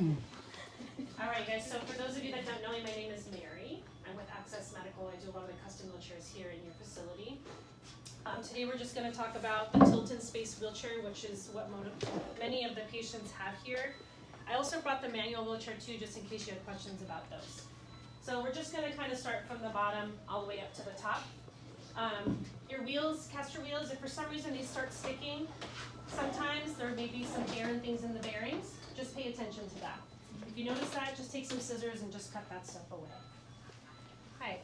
All right, guys, so for those of you that don't know me, my name is Mary. I'm with Access Medical. I do a lot of the custom wheelchairs here in your facility. Today we're just going to talk about the tilt-in space wheelchair, which is what many of the patients have here. I also brought the manual wheelchair too, just in case you had questions about those. So we're just going to kind of start from the bottom all the way up to the top. Your wheels, caster wheels, if for some reason they start sticking, sometimes there may be some air and things in the bearings. Just pay attention to that. If you notice that, just take some scissors and just cut that stuff away. Hi.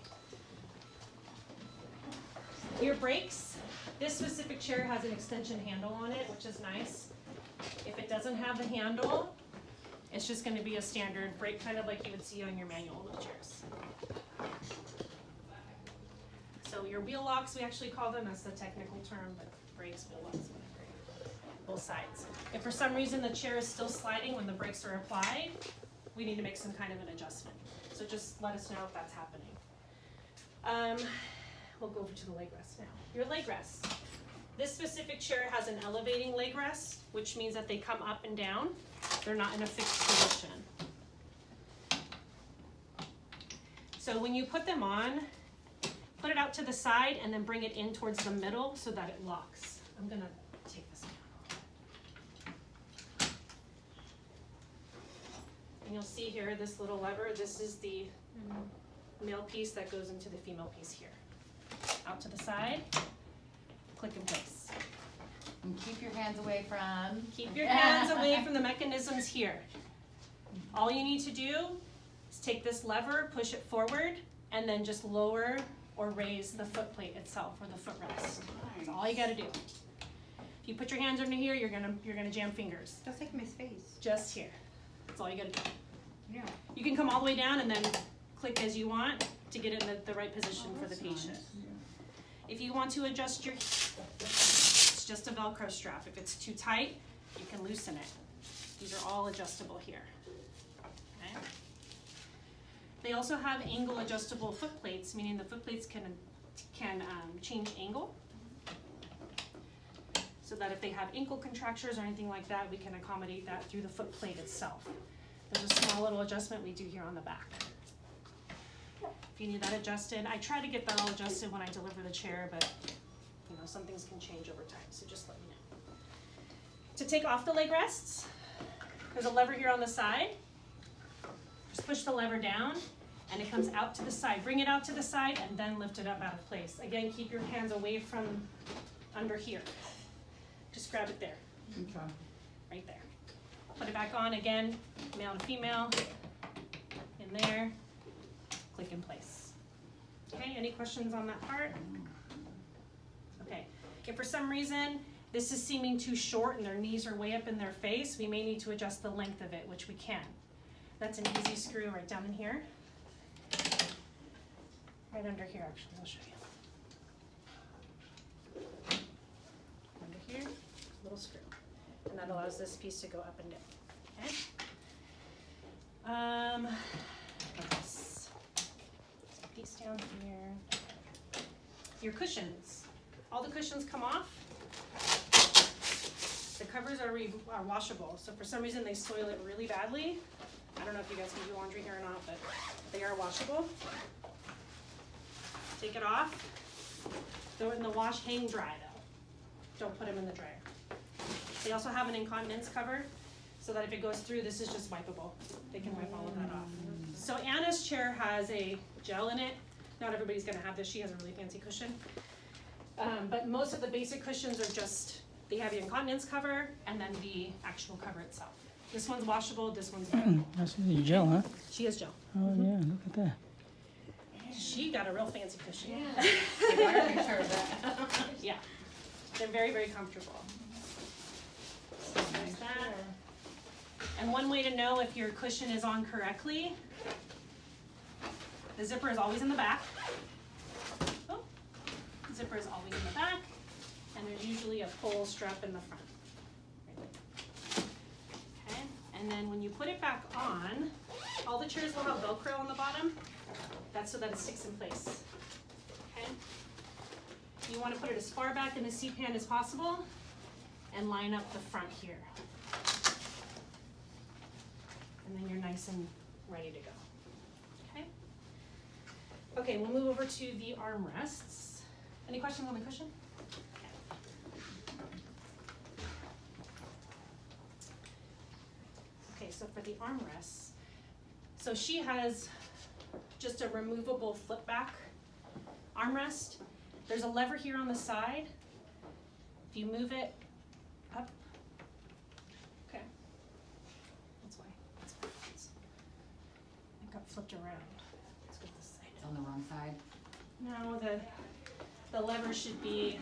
Your brakes, this specific chair has an extension handle on it, which is nice. If it doesn't have the handle, it's just going to be a standard brake, kind of like you would see on your manual wheelchairs. So your wheel locks, we actually call them, that's the technical term, but brakes, wheel locks, whatever. Both sides. If for some reason the chair is still sliding when the brakes are applied, we need to make some kind of an adjustment. So just let us know if that's happening. We'll go over to the leg rest now. Your leg rest. This specific chair has an elevating leg rest, which means that they come up and down. They're not in a fixed position. So when you put them on, put it out to the side and then bring it in towards the middle so that it locks. I'm gonna take this down. And you'll see here this little lever. This is the male piece that goes into the female piece here. Out to the side, click in place. And keep your hands away from... Keep your hands away from the mechanisms here. All you need to do is take this lever, push it forward, and then just lower or raise the foot plate itself or the footrest. That's all you gotta do. If you put your hands under here, you're gonna jam fingers. Just like my face. Just here. That's all you gotta do. Yeah. You can come all the way down and then click as you want to get in the right position for the patient. Nice. If you want to adjust your, it's just a Velcro strap. If it's too tight, you can loosen it. These are all adjustable here. Okay. They also have angle adjustable foot plates, meaning the foot plates can change angle. So that if they have ankle contractures or anything like that, we can accommodate that through the foot plate itself. There's a small little adjustment we do here on the back. If you need that adjusted, I try to get that all adjusted when I deliver the chair, but you know, some things can change over time, so just let me know. To take off the leg rests, there's a lever here on the side. Just push the lever down and it comes out to the side. Bring it out to the side and then lift it up out of place. Again, keep your hands away from under here. Just grab it there. Okay. Right there. Put it back on again, male to female, in there, click in place. Okay, any questions on that part? Okay, if for some reason this is seeming too short and their knees are way up in their face, we may need to adjust the length of it, which we can. That's an easy screw right down in here. Right under here, actually, I'll show you. Under here, little screw. And that allows this piece to go up and down. Okay. What else? Piece down here. Your cushions. All the cushions come off. The covers are washable. So for some reason they soil it really badly. I don't know if you guys can do laundry here or not, but they are washable. Take it off. Throw it in the wash. Hang dry though. Don't put them in the dryer. They also have an incontinence cover, so that if it goes through, this is just wipeable. They can wipe all of that off. So Anna's chair has a gel in it. Not everybody's gonna have this. She has a really fancy cushion. But most of the basic cushions are just, they have the incontinence cover and then the actual cover itself. This one's washable, this one's wipeable. That's the gel, huh? She has gel. Oh yeah, look at that. She got a real fancy cushion. Yeah. I gotta make sure of that. Yeah, they're very, very comfortable. So there's that. And one way to know if your cushion is on correctly, the zipper is always in the back. Oh, the zipper is always in the back, and there's usually a pull strap in the front. Right there. Okay, and then when you put it back on, all the chairs will have Velcro on the bottom. That's so that it sticks in place. Okay. You want to put it as far back in the seat pan as possible and line up the front here. And nice and ready to go. Okay? Okay, we'll move over to the armrests. Any questions on the cushion? Okay, so for the armrests, so she has just a removable flip back armrest. There's a lever here on the side. If you move it up, okay, that's why it got flipped around. Let's go this side. It's on the wrong side. No, the lever should be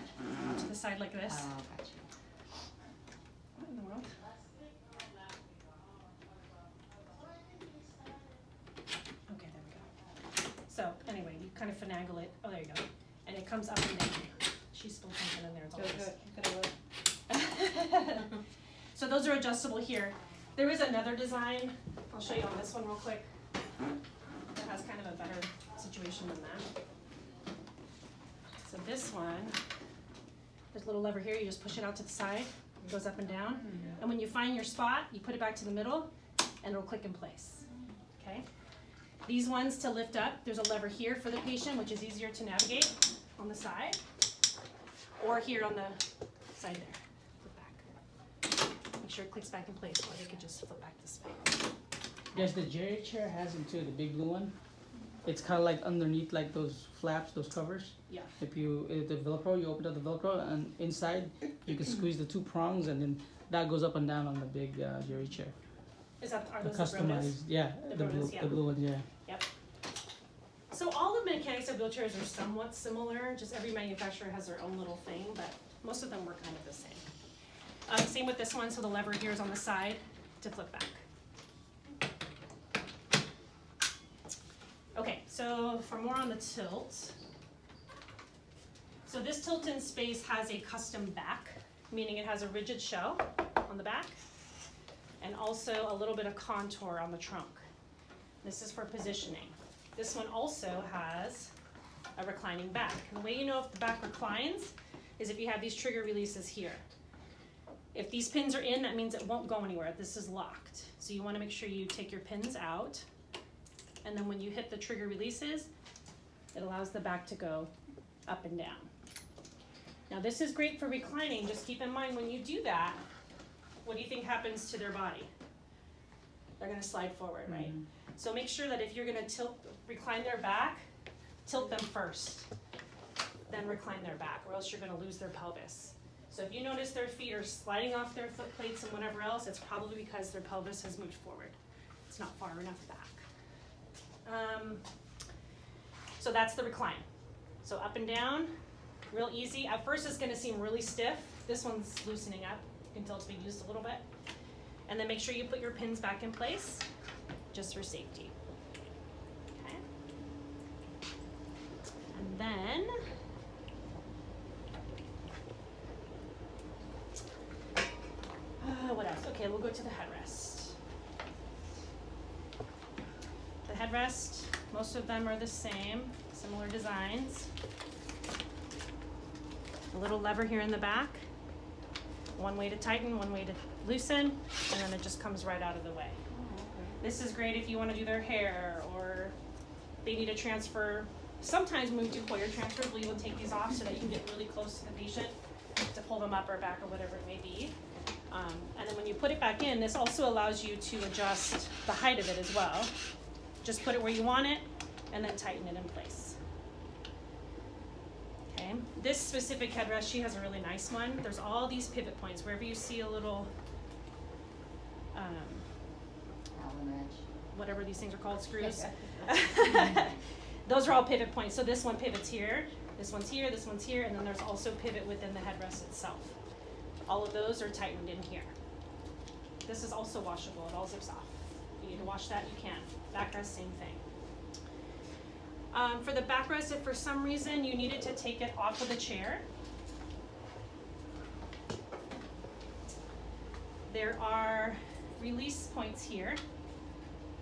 to the side like this. Oh, gotcha. What in the world? Okay, there we go. So anyway, you kind of finagle it. Oh, there you go. And it comes up and down. She spilled something in there. It's all this. So those are adjustable here. There is another design. I'll show you on this one real quick. That has kind of a better situation than that. So this one, there's a little lever here. You just push it out to the side. It goes up and down. And when you find your spot, you put it back to the middle, and it'll click in place. Okay. These ones to lift up, there's a lever here for the patient, which is easier to navigate on the side, or here on the side there. Flip back. Make sure it clicks back in place, or they could just flip back this way. Yes, the Jerry chair has them too, the big blue one. It's kind of like underneath like those flaps, those covers. Yeah. If the Velcro, you open up the Velcro and inside you can squeeze the two prongs and then that goes up and down on the big Jerry chair. Are The those the Brodas? customized, yeah, The Brodas, yeah. the blue one, yeah. Yep. So all the mechanics of wheelchairs are somewhat similar, just every manufacturer has their own little thing, but most of them work kind of the same. Same with this one, so the lever here is on the side to flip back. Okay, so for more on the tilt. So this tilt-in space has a custom back, meaning it has a rigid shell on the back, and also a little bit of contour on the trunk. This is for positioning. This one also has a reclining back. And the way you know if the back reclines is if you have these trigger releases here. If these pins are in, that means it won't go anywhere. This is locked. So you want to make sure you take your pins out. And then when you hit the trigger releases, it allows the back to go up and down. Now this is great for reclining. Just keep in mind when you do that, what do you think happens to their body? They're going to slide forward, right? Mm-hmm. So make sure that if you're going to recline their back, tilt them first, then recline their back, or else you're going to lose their pelvis. So if you notice their feet are sliding off their foot plates and whatever else, it's probably because their pelvis has moved forward. It's not far enough back. So that's the recline. So up and down, real easy. At first it's going to seem really stiff. This one's loosening up. You can tell it's being used a little bit. And then make sure you put your pins back in place, just for safety. Okay. And then, what else? Okay, we'll go to the headrest. The headrest, most of them are the same, similar designs. A little lever here in the back. One way to tighten, one way to loosen, and then it just comes right out of the way. This is great if you want to do their hair, or they need to transfer. Sometimes when we do Hoyer transfers, we'll even take these off so that you can get really close to the patient to pull them up or back or whatever it may be. And then when you put it back in, this also allows you to adjust the height of it as well. Just put it where you want it, and then tighten it in place. Okay. This specific headrest, she has a really nice one. There's all these pivot points. Wherever you see a little, Allen wrench. whatever these things are called, screws. Those are all pivot points. So this one pivots here, this one's here, this one's here, and then there's also pivot within the headrest itself. All of those are tightened in here. This is also washable. It all zips off. If you need to wash that, you can. Backrest, same thing. For the backrest, if for some reason you needed to take it off of the chair, there are release points here.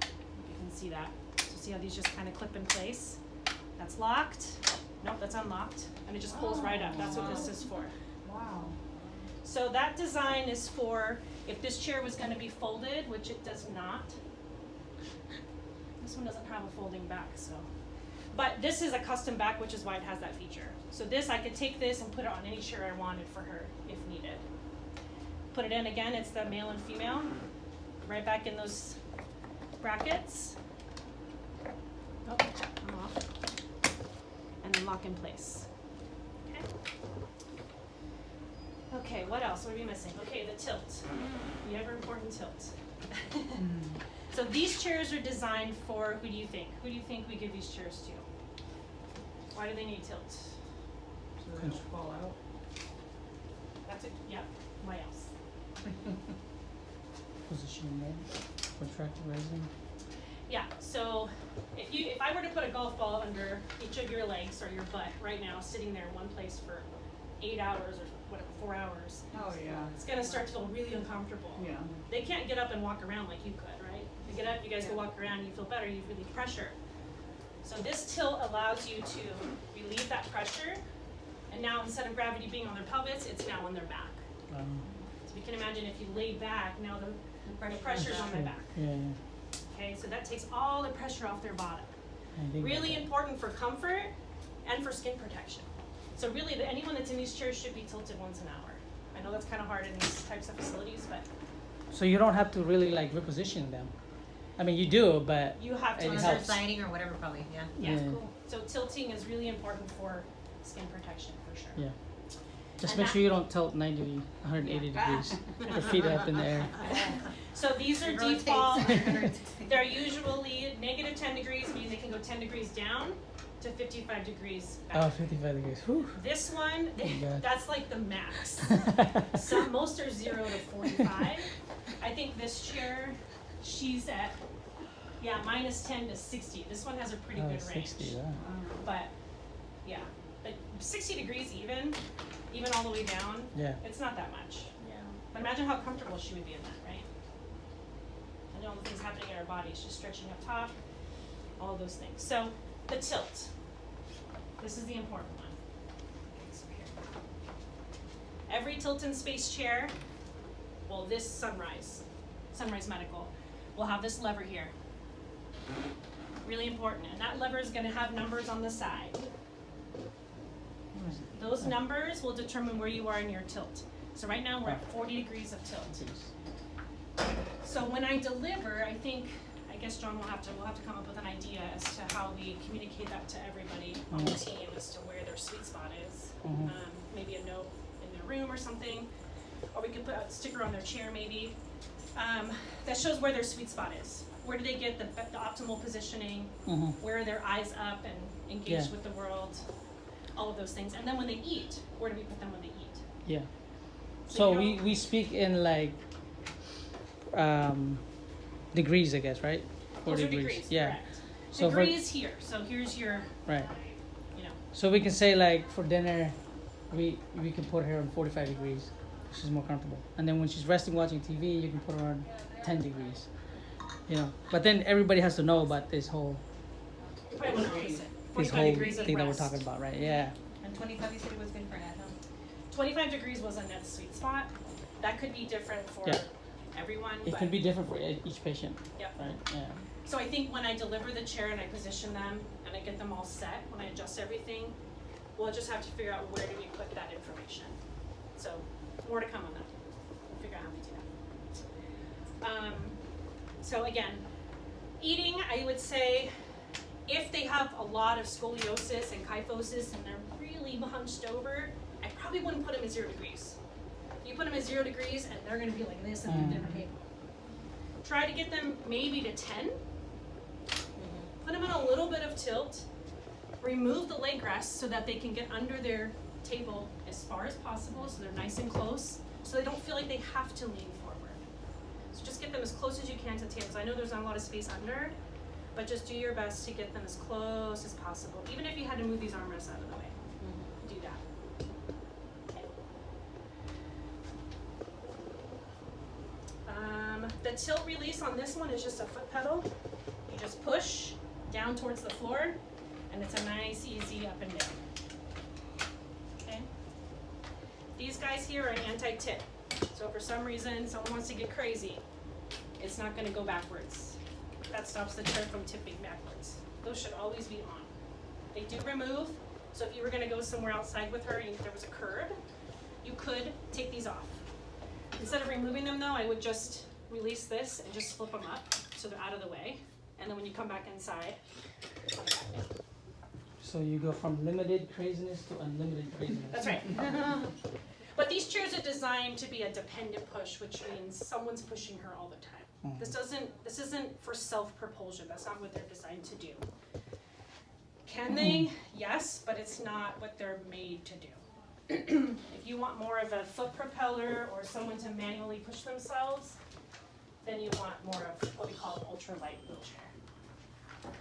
If you can see that. So see how these just kind of clip in place? That's locked. Nope, that's unlocked. And it just pulls right up. That's what this is for. Wow. So that design is for if this chair was going to be folded, which it does not. This one doesn't have a folding back, so. But this is a custom back, which is why it has that feature. So this, I could take this and put it on any chair I wanted for her if needed. Put it in again, it's the male and female. Right back in those brackets. Oh, I'm off. And then lock in place. Okay. Okay, what else? What are we missing? Okay, the tilt. The ever important tilt. So these chairs are designed for, who do you think? Who do you think we give these chairs to? Why do they need tilt? So they don't fall out. That's it, yeah. Why else? Position mode for tractor raising. Yeah, so if I were to put a golf ball under each of your legs or your butt right now, sitting there in one place for 8 hours or whatever, 4 hours, Oh, yeah. it's gonna start to feel really uncomfortable. Yeah. They can't get up and walk around like you could, right? You get up, you guys go walk around, you feel better, you relieve pressure. So this tilt allows you to relieve that pressure, and now instead of gravity being on their pelvis, it's now on their back. So you can imagine if you lay back, now the pressure's on their back. Yeah. Okay, so that takes all the pressure off their bottom. I think Really important for comfort and for skin protection. So really, anyone that's in these chairs should be tilted once an hour. I know that's kind of hard in these types of facilities, but So you don't have to really like reposition them. I mean, you do, but you have to. It On insert- their helps. siding or whatever, probably, yeah. Yeah, Yeah. cool. So tilting is really important for skin protection for sure. yeah. Just And make that- sure you don't tilt 90, 180 degrees. Your feet up in the air. So these are It rotates default. 160. They're usually negative 10 degrees, meaning they can go 10 degrees down to 55 degrees back. Oh, 55 degrees. Whew. This one, God. that's like the max. Most are 0 to 45. I think this chair, she's at, yeah, minus 10 to 60. This one has a pretty Oh, good 60, range. yeah. But, yeah, but 60 degrees even all the way down, Yeah. it's not that much. Yeah. But imagine how comfortable she would be in that, right? And all the things happening in her body, she's stretching up top, all those things. So, the tilt. This is the important one. Okay, so here. Every tilt and space chair, well, this Sunrise Medical, will have this lever here. Really important. And that lever is going to have numbers on the side. Those numbers will determine where you are in your tilt. So right now we're at 40 degrees of tilt. So when I deliver, I guess John we'll have to come up with an idea as to how we communicate that to everybody on the team as to where their sweet spot is. Mhm. Maybe a note in their room or something, or we could put a sticker on their chair maybe that shows where their sweet spot is. Where do they get the optimal positioning? Mhm. Where are their eyes up and engaged Yeah. with the world? All of those things. And then when they eat, where do we put them when they eat? Yeah. So So you we speak in like degrees, I guess, right? Those are degrees, Yeah. correct. So for- Degrees here. So here's your, Right. you know, So we can say like for dinner, we can put her on 45 degrees. She's more comfortable. And then when she's resting watching TV, you can put her on 10 degrees. You know. But then everybody has to know about this whole you probably want to opposite. this 45 whole degrees of thing that we're rest. talking about, right? Yeah. And 25 you said it was good for at home? 25 degrees was a net sweet spot. That could be different for Yeah. everyone. It but, can be different for each patient, Yep. right? Yeah. So I think when I deliver the chair and I position them and I get them all set, when I adjust everything, we'll just have to figure out where do we put that information. So more to come on that. We'll figure out how we do that. So again, eating, I would say, if they have a lot of scoliosis and kyphosis and they're really hunched over, I probably wouldn't put them at 0 degrees. You put them at 0 degrees and they're gonna be like this at the dinner table. Try to get them maybe to 10. Put them in a little bit of tilt. Remove the leg rest so that they can get under their table as far as possible so they're nice and close so they don't feel like they have to lean forward. So just get them as close as you can to the tables. I know there's not a lot of space under, but just do your best to get them as close as possible. Even if you had to move these armrests out of the way, do that. Okay. The tilt release on this one is just a foot pedal. You just push down towards the floor, and it's a nice, easy up and down. Okay? These guys here are anti-tip. So for some reason, someone wants to get crazy, it's not gonna go backwards. that stops the chair from tipping backwards. Those should always be on. They do remove, so if you were gonna go somewhere outside with her and there was a curb, you could take these off. Instead of removing them though, I would just release this and just flip them up so they're out of the way. And then when you come back inside, come back down. So you go from limited craziness to unlimited craziness. That's right. But these chairs are designed to be a dependent push, which means someone's pushing her all the time. This isn't for self-propulsion. That's not what they're designed to do. Can they? Yes, but it's not what they're made to do. If you want more of a foot propeller or someone to manually push themselves, then you want more of what we call an ultralight wheelchair.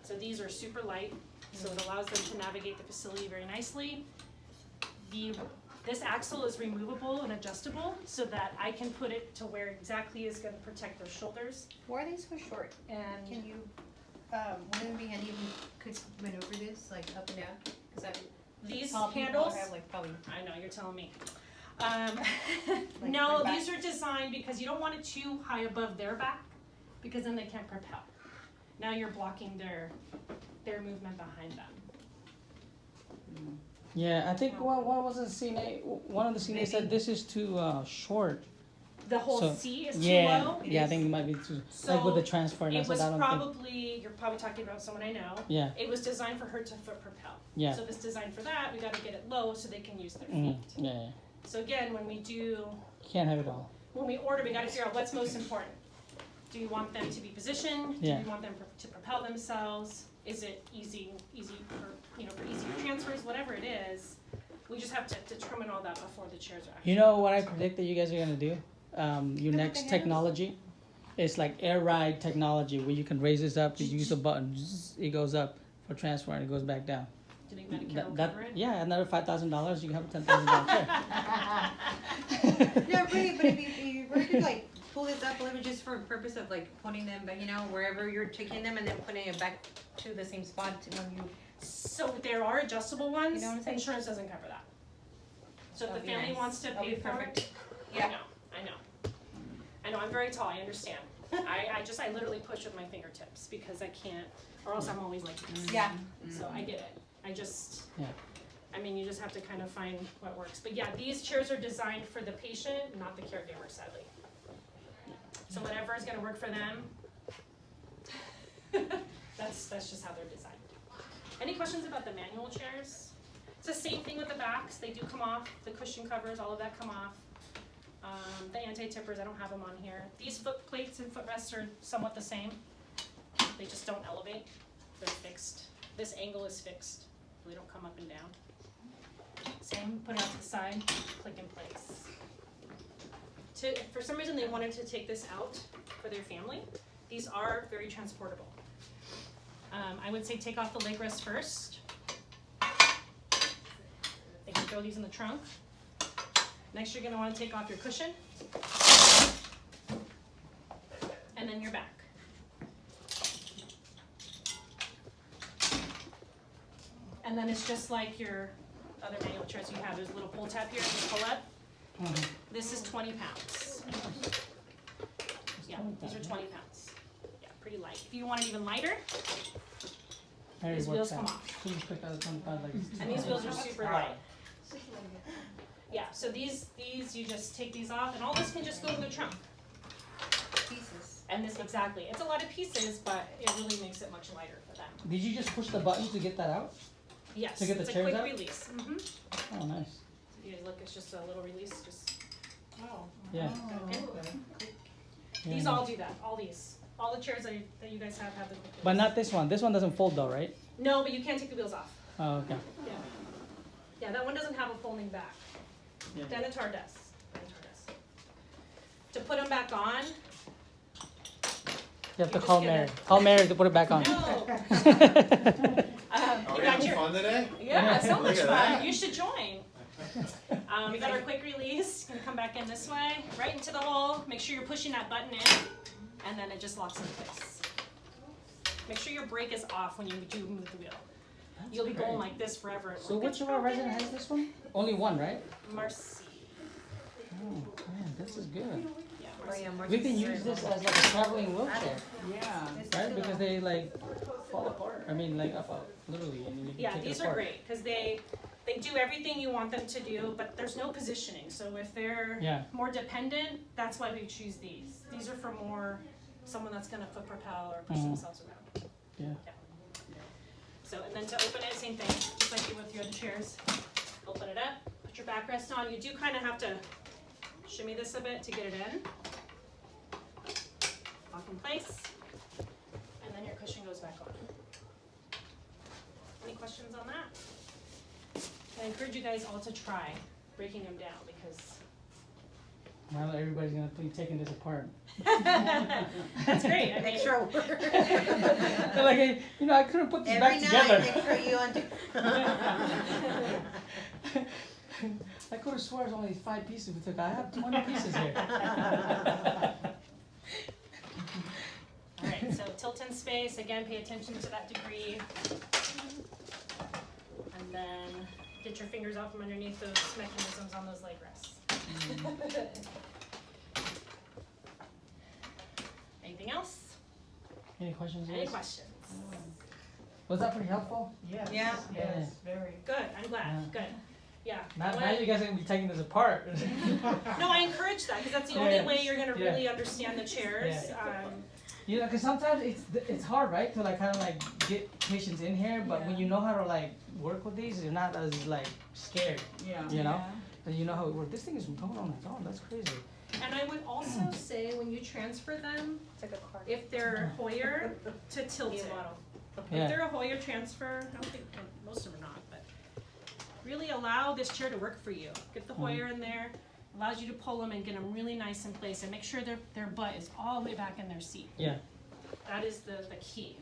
So these are super light, so it allows them to navigate the facility very nicely. This axle is removable and adjustable so that I can put it to where exactly is going to protect their shoulders. Why are they so short? And Can you, wouldn't it be handy if you could maneuver this, like up and down? Cause these tall people handles, have like probably, I know, you're telling me. Like No, my back. these are designed because you don't want it too high above their back because then they can't propel. Now you're blocking their movement behind them. Yeah, I think what was the CNA? One of the CNA said this is too short. The whole So, seat is Yeah, too low. yeah, I think it might be too like with the transfer. And I It said was I don't think. probably, you're probably talking about someone I know. Yeah, It was designed for her to foot propel. yeah. So this designed for that, we gotta get it low so they can use their Mhm, feet. yeah, yeah. So again, when we do, Can't have it all. when we order, we gotta figure out what's most important. Do you want them to be positioned? Yeah. Do you want them to propel themselves? Is it easy for easier transfers, whatever it is. We just have to determine all that before the chairs are actually. You know what I predict that you guys are gonna do? Your the next handles? technology, it's like air ride technology where you can raise this up, you use a button, zzz, it goes up for transfer and it goes back down. Do you think Medicare will cover it? Yeah, another $5,000, you can have a $10,000 chair. no, really, but if you were to like pull this up a little bit just for the purpose of like putting them, but wherever you're taking them and then putting it back to the same spot to when you. So there are adjustable ones, You know what I'm saying? insurance doesn't cover that. So if the That'd be family nice. wants to That'd pay be for perfect. it, Yeah. I know, I'm very tall, I understand. I literally push with my fingertips because I can't, or else I'm always like this. Yeah. So I get it, Yeah. you just have to kind of find what works. But yeah, these chairs are designed for the patient, not the caregiver, sadly. So whatever is gonna work for them, that's just how they're designed. Any questions about the manual chairs? It's the same thing with the backs, they do come off, the cushion covers, all of that come off. The anti-tippers, I don't have them on here. These foot plates and footrests are somewhat the same. They just don't elevate, they're fixed. This angle is fixed, so they don't come up and down. Same, put it out to the side, click in place. If for some reason they wanted to take this out for their family, these are very transportable. I would say take off the leg rest first. They can throw these in the trunk. Next, you're gonna wanna take off your cushion. And then your back. And then it's just like your other manual chairs you have. There's a little pull tab here, just pull up. Mhm. This is 20 pounds. Yeah, these are 20 pounds. Yeah, pretty light. If you want it even lighter, Harry these works wheels out. come off. Please pick out the 25 like And these wheels are super light. Yeah, so these you just take these off, and all this can just go in the trunk. Pieces. And this, exactly, it's a lot of pieces, but it really makes it much lighter for them. Did you just push the button to get that out? Yes, To get the it's a chairs quick out? release. Oh, nice. You guys look, it's just a little release, just, Yeah. okay. Yeah. These all do that, all these. All the chairs that you guys have the quick release. But not this one. This one doesn't fold though, right? No, but you can't take the wheels off. Oh, okay. Yeah. Yeah, that one doesn't have a folding back. Yeah. Denitar does. To put them back on, You have to You're call just Mary. gonna- Call Mary to put it back on. no. Are You we got having your, fun today? yeah, so much Look at fun. that. You should join. We got our quick release. Gonna come back in this way, right into the hole. Make sure you're pushing that button in, and then it just locks in place. Make sure your brake is off when you do move the wheel. You'll be going like this forever. So which of our residents has this one? Only one, right? Marcy. Oh, man, this is good. Yeah, Oh, Marcy. yeah, We can use this as like a traveling wheelchair. Yeah. This is Right? because they like fall apart. I mean, like up, literally. And you can Yeah, take it these are apart. great, cause they do everything you want them to do, but there's no positioning, so if they're Yeah. more dependent, that's why we choose these. These are for more, someone that's gonna foot propel or push Mhm. themselves around. Yeah. So, and then to open it, same thing, just like you with your other chairs. Open it up, put your backrest on. You do kind of have to shimmy this a bit to get it in. Lock in place. And then your cushion goes back on. Any questions on that? I encourage you guys all to try breaking them down because Now everybody's gonna be taking this apart. that's great. I mean, Extra work. They're like, hey, you know, I couldn't put this Every back night, together. make sure you undo. I could have sworn it's only 5 pieces we took. I have 20 pieces here. all right, so tilt in space, again, pay attention to that degree. And then get your fingers out from underneath those mechanisms on those leg rests. Anything else? Any questions? Any Yes? questions? Was that pretty helpful? Yes, Yeah. yes, very. Good, I'm glad, Yeah. good. Yeah. Now, I now wanna- you guys are gonna be taking this apart. No, I encourage that, because that's the Yeah. only way you're gonna Yeah. really understand the chairs. Yeah. You know, because sometimes it's hard, right, to like kind of like get patients in here, but when you know how to like work with these, you're not as like scared, Yeah. you know, and you know how it works. This thing is moving on its own. That's crazy. And I would also say when you transfer them, if they're Hoyer, to tilt it. Yeah. If they're a Hoyer transfer, I don't think, well, most of them are not, but really allow this chair to work for you. Get the Hoyer in there, allows you to pull them and get them really nice in place and make sure their butt is all the way back in their seat. Yeah. That is the key.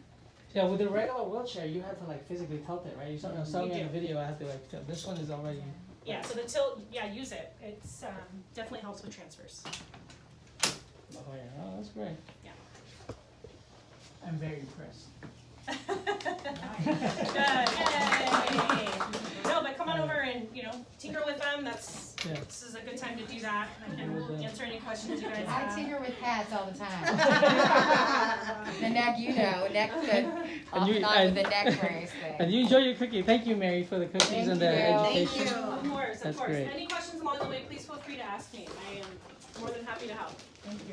Yeah, with the regular wheelchair, you have to like physically tilt it, right? You saw You me in do. the video. I have to like tilt. This one is already. Yeah, so the tilt, yeah, use it. It's definitely helps with transfers. Oh yeah, oh that's great. Yeah. I'm very impressed. Good, yay! No, but come on over and, tinker with them, this is a good time to do that, and answer any questions you guys I have. tinker with cats all the time. The neck, neck good. And you- Not with the neck brace And thing. you enjoy your cookie. Thank you, Mary, for the cookies Thank and the you. education. Thank you. Of course, That's great. Any questions along the way, please feel free to ask me. I am more than happy to help. Thank you.